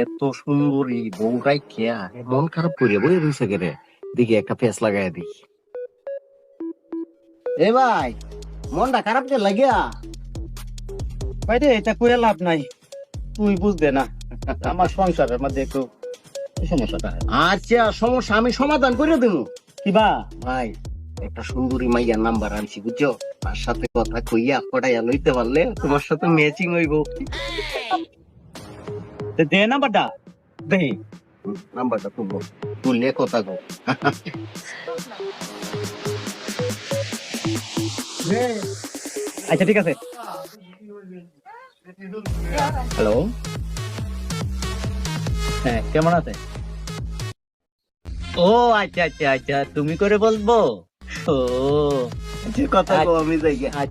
এত সুন্দরী বউটাই খেয়া মন খারাপ করে বই রয়েছে রে। দেখি একটা ফেস লাগাই দেখি। এ ভাই, মনটা খারাপ কে লাগিয়া? ভাই রে, এটা করে লাভ নাই, তুই বুঝবে না আমার সংসারের মধ্যে একটু সমস্যাটা। আচ্ছা, সমস্যা আমি সমাধান করে দেবো। কিবা ভাই, একটা সুন্দরী মাইয়ার নাম্বার আনছি বুঝছো, তার সাথে কথা কইয়া পটাইয়া লইতে পারলে তোমার সাথে ম্যাচিং হইব। দে নাম্বারটা দেই। নাম্বারটা তুলবো, তুললে কথা কো। আচ্ছা ঠিক আছে। হ্যালো, হ্যাঁ কেমন আছে? ও আচ্ছা আচ্ছা আচ্ছা, তুমি করে বলবো। ও যে কথা কো আমি যাই গিয়া।